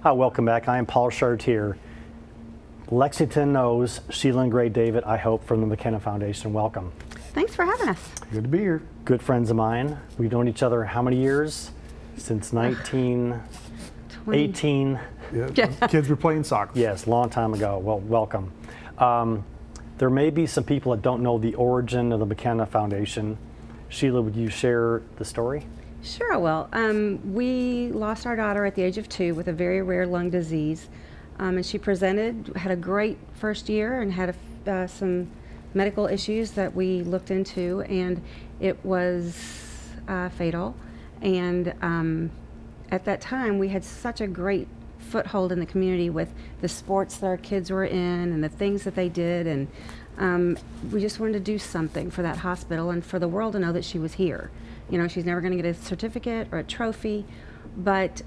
Hi, welcome back. I am Paul Chartier. Lexington knows Sheila and Gray David, I hope, from the Makenna Foundation. Welcome. Thanks for having us. Good to be here. Good friends of mine. We've known each other how many years? Since 1918. Yeah, kids were playing soccer. Yes, long time ago. Well, welcome. There may be some people that don't know the origin of the Makenna Foundation. Sheila, would you share the story? Sure, I will. We lost our daughter at the age of 2 with a very rare lung disease. And she presented, had a great first year, and had some medical issues that we looked into, and it was fatal. And at that time, we had such a great foothold in the community with the sports that our kids were in and the things that they did, and we just wanted to do something for that hospital and for the world to know that she was here. You know, she's never going to get a certificate or a trophy, but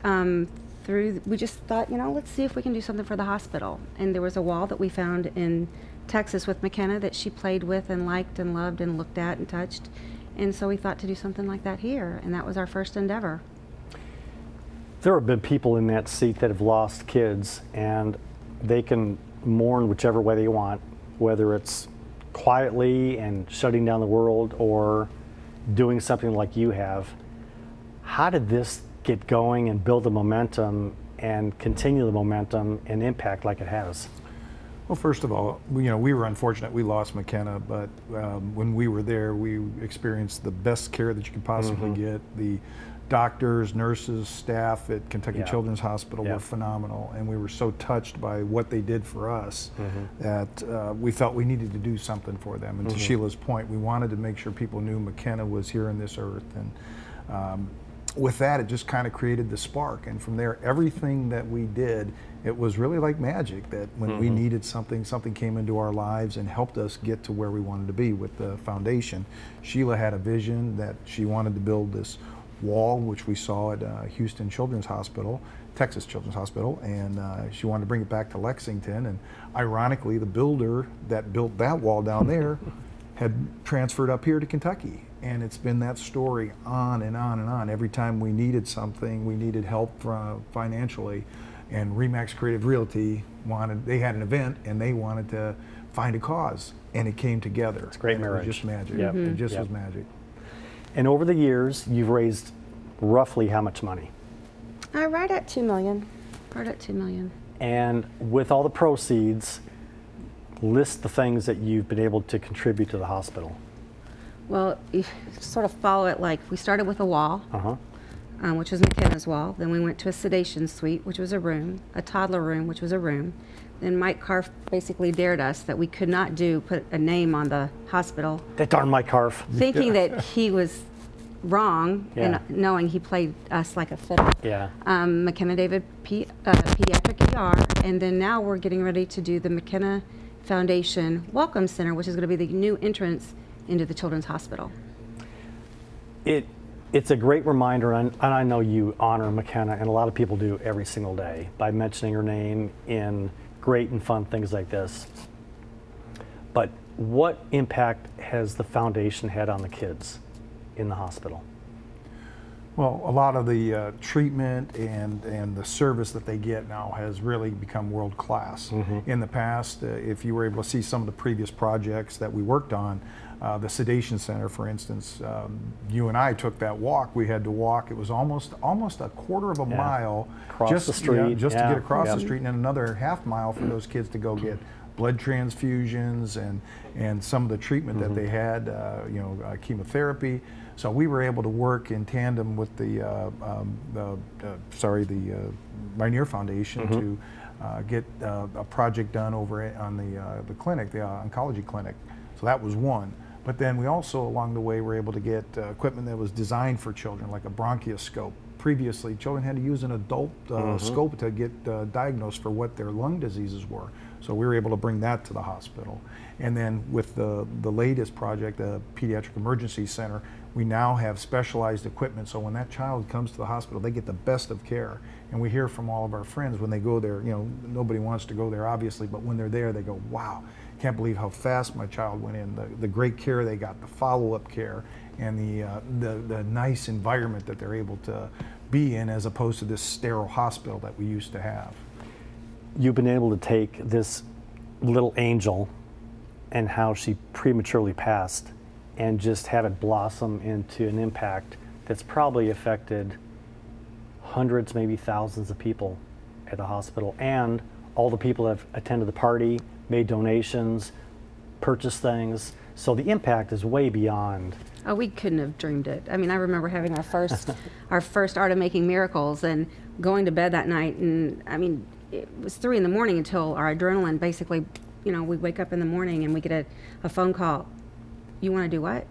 we just thought, you know, let's see if we can do something for the hospital. And there was a wall that we found in Texas with Makenna that she played with and liked and loved and looked at and touched. And so we thought to do something like that here, and that was our first endeavor. There have been people in that seat that have lost kids, and they can mourn whichever way they want, whether it's quietly and shutting down the world or doing something like you have. How did this get going and build the momentum and continue the momentum and impact like it has? Well, first of all, we were unfortunate we lost Makenna, but when we were there, we experienced the best care that you could possibly get. The doctors, nurses, staff at Kentucky Children's Hospital were phenomenal, and we were so touched by what they did for us that we felt we needed to do something for them. And to Sheila's point, we wanted to make sure people knew Makenna was here on this earth. And with that, it just kind of created the spark. And from there, everything that we did, it was really like magic, that when we needed something, something came into our lives and helped us get to where we wanted to be with the foundation. Sheila had a vision that she wanted to build this wall, which we saw at Houston Children's Hospital, Texas Children's Hospital, and she wanted to bring it back to Lexington. And ironically, the builder that built that wall down there had transferred up here to Kentucky. And it's been that story on and on and on. Every time we needed something, we needed help financially, and Remax Creative Realty they had an event and they wanted to find a cause, and it came together. It's great marriage. It was just magic. It just was magic. And over the years, you've raised roughly how much money? Right at $2 million. Right at $2 million. And with all the proceeds, list the things that you've been able to contribute to the hospital. Well, you sort of follow it like we started with a wall, which was Makenna's wall. Then we went to a sedation suite, which was a room, a toddler room, which was a room. Then Mike Karff basically dared us that we could not put a name on the hospital. That darn Mike Karff. Thinking that he was wrong, and knowing he played us like a fiddle. Makenna David Pediatric ER, and then now we're getting ready to do the Makenna Foundation Welcome Center, which is going to be the new entrance into the Children's Hospital. It's a great reminder, and I know you honor Makenna, and a lot of people do every single day by mentioning her name in great and fun things like this. But what impact has the foundation had on the kids in the hospital? Well, a lot of the treatment and the service that they get now has really become world class. In the past, if you were able to see some of the previous projects that we worked on, the sedation center, for instance, you and I took that walk. We had to walk. It was almost a quarter of a mile across the street, just to get across the street, and then another half mile for those kids to go get blood transfusions and some of the treatment that they had, chemotherapy. So we were able to work in tandem with the Rainier Foundation to get a project done over on the clinic, the oncology clinic. So that was one. But then we also, along the way, were able to get equipment that was designed for children, like a bronchoscope. Previously, children had to use an adult scope to get diagnosed for what their lung diseases were. So we were able to bring that to the hospital. And then with the latest project, the Pediatric Emergency Center, we now have specialized equipment. So when that child comes to the hospital, they get the best of care. And we hear from all of our friends when they go there, you know, nobody wants to go there obviously, but when they're there they go, wow, can't believe how fast my child went in, the great care they got, the follow-up care, and the nice environment that they're able to be in, as opposed to this sterile hospital that we used to have. You've been able to take this little angel and how she prematurely passed and just have it blossom into an impact that's probably affected hundreds, maybe thousands of people at the hospital, and all the people that have attended the party, made donations, purchased things. So the impact is way beyond. Oh, we couldn't have dreamed it. I mean, I remember having our first Art of Making Miracles and going to bed that night, and I mean, it was 3 in the morning until our adrenaline basically, you know, we wake up in the morning and we get a phone call. You want to do what?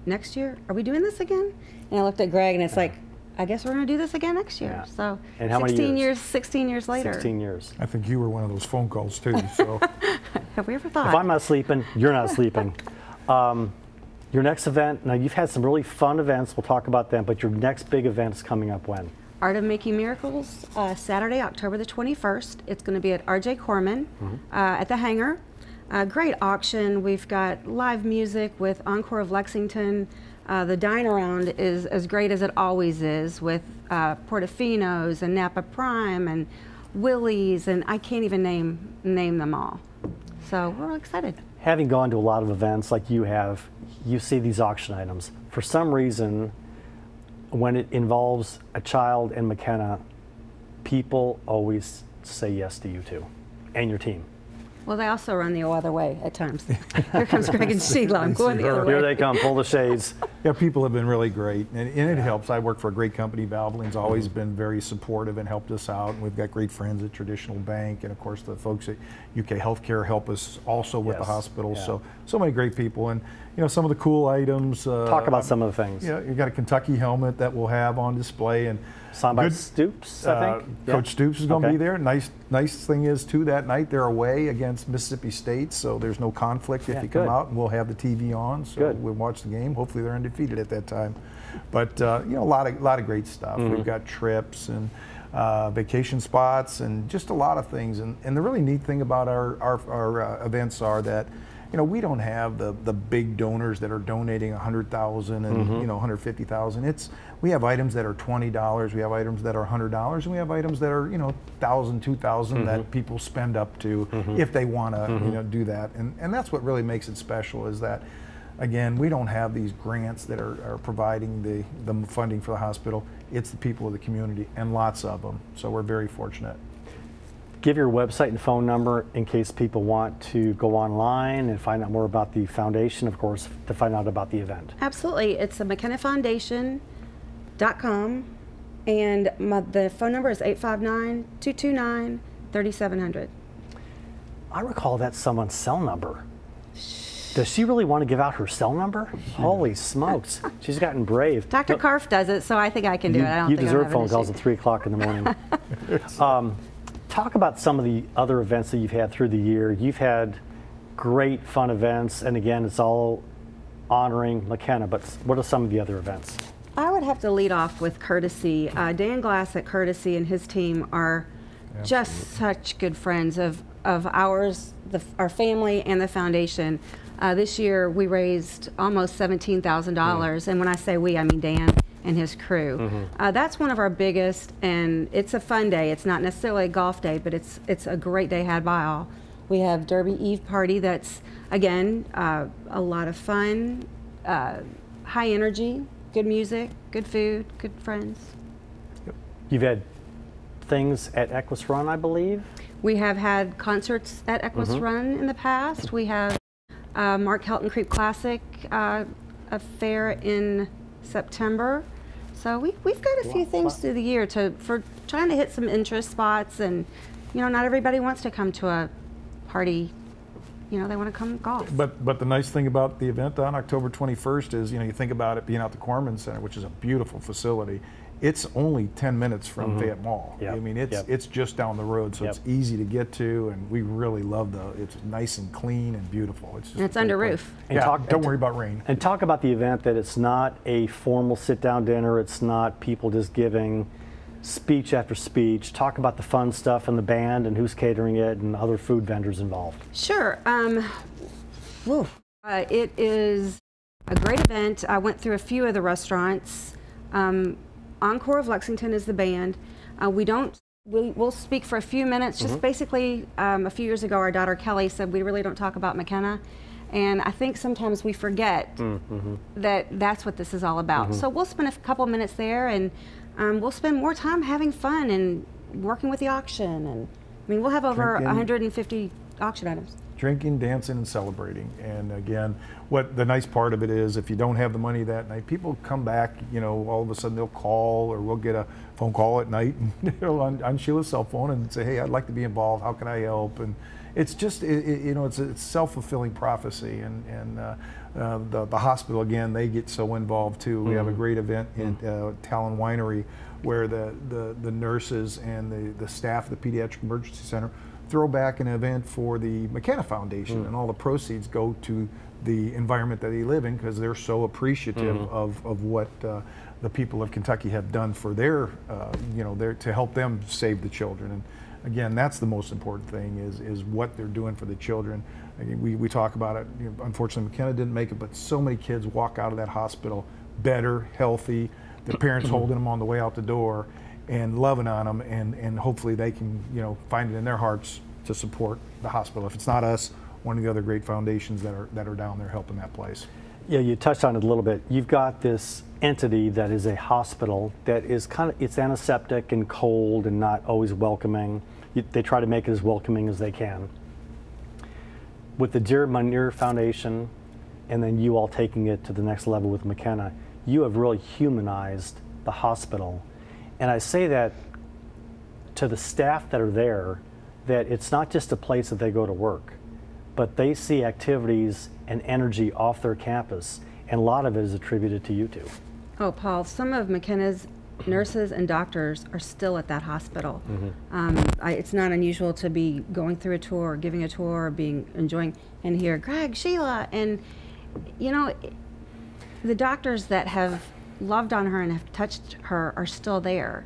Next year? Are we doing this again? And I looked at Greg and it's like, I guess we're going to do this again next year. Yeah. So and how 16 many years? 16 years later. 16 years. I think you were one of those phone calls too. So Have we ever thought? If I'm not sleeping, you're not sleeping. Your next event, now you've had some really fun events, we'll talk about them, but your next big event is coming up when? Art of Making Miracles, Saturday, October the 21st. It's going to be at R.J. Corman at the Hangar. Great auction. We've got live music with Encore of Lexington. The dine around is as great as it always is, with Portofino's and Napa Prime and Willie's, and I can't even name them all. So we're excited. Having gone to a lot of events like you have, you see these auction items. For some reason, when it involves a child and Makenna, people always say yes to you too, and your team. Well, they also run the other way at times. Here comes Greg and Sheila. I'm going the other way. Here they come, pull the shades. yeah, people have been really great, and it helps. I work for a great company. Valvoline's always been very supportive and helped us out. And we've got great friends at Traditional Bank, and of course the folks at UK Healthcare help us also with the hospital. Yeah. So many great people, and you know, some of the cool items. Talk about some of the things. Yeah, you got a Kentucky helmet that we'll have on display, and signed by Stoops, I think. Coach Stoops is going to be there. Nice thing is too, that night they're away against Mississippi State, so there's no conflict if you come out, and we'll have the TV on, so we'll watch the game. Hopefully they're undefeated at that time. But you know, a lot of great stuff. We've got trips and vacation spots and just a lot of things. And the really neat thing about our events are that, you know, we don't have the big donors that are donating $100,000 and you know, $150,000. We have items that are $20, we have items that are $100, and we have items that are, you know, $1,000, $2,000 that people spend up to if they want to you know, do that. And that's what really makes it special, is that, again, we don't have these grants that are providing the funding for the hospital. It's the people of the community, and lots of them. So we're very fortunate. Give your website and phone number in case people want to go online and find out more about the foundation, of course, to find out about the event. Absolutely. It's the MakennaFoundation.com, and the phone number is 859-229-3700. I recall that's someone's cell number. Does she really want to give out her cell number? Holy smokes. She's gotten brave. Dr. Karf does it, so I think I can do it. I don't you think deserve I phone calls at 3 o'clock in the morning. Talk about some of the other events that you've had through the year. You've had great fun events, and again, it's all honoring Makenna, but what are some of the other events? I would have to lead off with Courtesy. Dan Glass at Courtesy and his team are just such good friends of ours, our family, and the foundation. This year we raised almost $17,000, and when I say we, I mean Dan and his crew. That's one of our biggest, and it's a fun day. It's not necessarily a golf day, but it's a great day had by all. We have Derby Eve party that's, again, a lot of fun, high energy, good music, good food, good friends. You've had things at Equus Run, I believe? We have had concerts at Equus Run in the past. We have Mark Helton Creek Classic affair in September. So we've got a few things through the year for trying to hit some interest spots, and you know, not everybody wants to come to a party. You know, they want to come golf. But the nice thing about the event on October 21st is, you know, you think about it being out the Corman Center, which is a beautiful facility. It's only 10 minutes from Fayette Mall. Yep. I mean, it's just down the road, so it's easy to get to, and we really love it's nice and clean and beautiful. It's just and it's under roof. And don't worry about rain. And talk about the event, that it's not a formal sit-down dinner. It's not people just giving speech after speech. Talk about the fun stuff and the band and who's catering it and other food vendors involved. Sure. It is a great event. I went through a few of the restaurants. Encore of Lexington is the band. We'll speak for a few minutes. Just basically, a few years ago, our daughter Kelly said we really don't talk about Makenna. And I think sometimes we forget that that's what this is all about. So we'll spend a couple minutes there, and we'll spend more time having fun and working with the auction. And I mean, we'll have over 150 auction items. Drinking, dancing, and celebrating. And again, what the nice part of it is, if you don't have the money that night, people come back, you know, all of a sudden they'll call, or we'll get a phone call at night and, on Sheila's cell phone and say, hey, I'd like to be involved, how can I help? And it's just, you know, it's self-fulfilling prophecy. And the hospital, again, they get so involved too. We have a great event at Talon Winery where the nurses and the staff of the Pediatric Emergency Center throw back an event for the Makenna Foundation, and all the proceeds go to the environment that they live in, because they're so appreciative of what the people of Kentucky have done for their, you know, to help them save the children. And again, that's the most important thing, is what they're doing for the children. Again, we talk about it. You know, unfortunately, Makenna didn't make it, but so many kids walk out of that hospital better, healthy, their parents holding them on the way out the door and loving on them, and hopefully they can, you know, find it in their hearts to support the hospital. If it's not us, one of the other great foundations that are down there helping that place. Yeah, you touched on it a little bit. You've got this entity that is a hospital that is it's antiseptic and cold and not always welcoming. They try to make it as welcoming as they can. With the Dear Munir Foundation, and then you all taking it to the next level with Makenna, you have really humanized the hospital. And I say that to the staff that are there, that it's not just a place that they go to work, but they see activities and energy off their campus, and a lot of it is attributed to you two. Oh, Paul, some of Makenna's nurses and doctors are still at that hospital. It's not unusual to be going through a tour, or giving a tour, or enjoying, and hear Greg, Sheila, and you know, the doctors that have loved on her and have touched her are still there,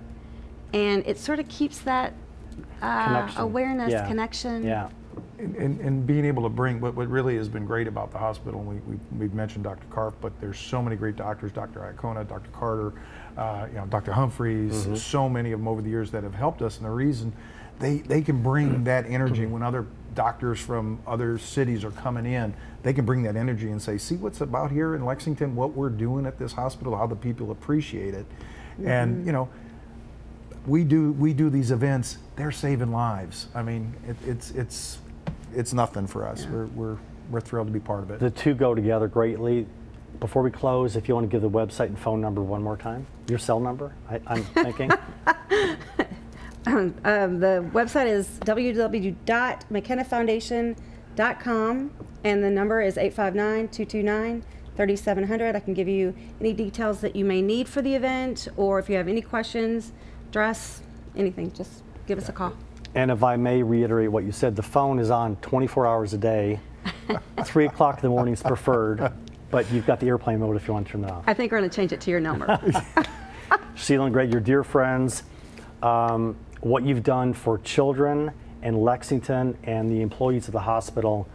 and it sort of keeps that awareness, connection. Yeah. And being able to bring what really has been great about the hospital, and we've mentioned Dr. Karp, but there's so many great doctors, Dr. Iacona, Dr. Carter, you know, Dr. Humphreys, so many of them over the years that have helped us. And the reason they can bring that energy when other doctors from other cities are coming in, they can bring that energy and say, see what's about here in Lexington, what we're doing at this hospital, how the people appreciate it. And you know, we do these events, they're saving lives. I mean, it's nothing for us. Yeah. We're thrilled to be part of it. The two go together greatly. Before we close, if you want to give the website and phone number one more time, your cell number, I'm thinking. The website is www.makennafoundation.com, and the number is 859-229-3700. I can give you any details that you may need for the event, or if you have any questions, dress, anything, just give us a call. And if I may reiterate what you said, the phone is on 24 hours a day. 3 o'clock in the morning is preferred, but you've got the airplane mode if you want to turn that off. I think we're going to change it to your number. Sheila and Greg, you're dear friends. What you've done for children in Lexington and the employees of the hospital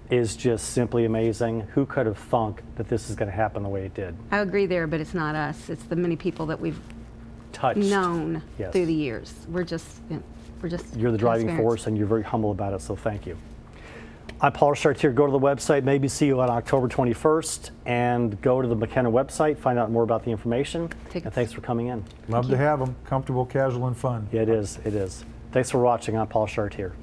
is just simply amazing. Who could have thunk that this is going to happen the way it did? I agree there, but it's not us. It's the many people that we've touched, known through the years. We're just you're the driving force, and you're very humble about it, so thank you. I'm Paul Chartier. Go to the website, maybe see you on October 21st, and go to the Makenna website, find out more about the information. And thanks for coming in. Love to have them. Comfortable, casual, and fun. Yeah, it is. It is. Thanks for watching. I'm Paul Chartier.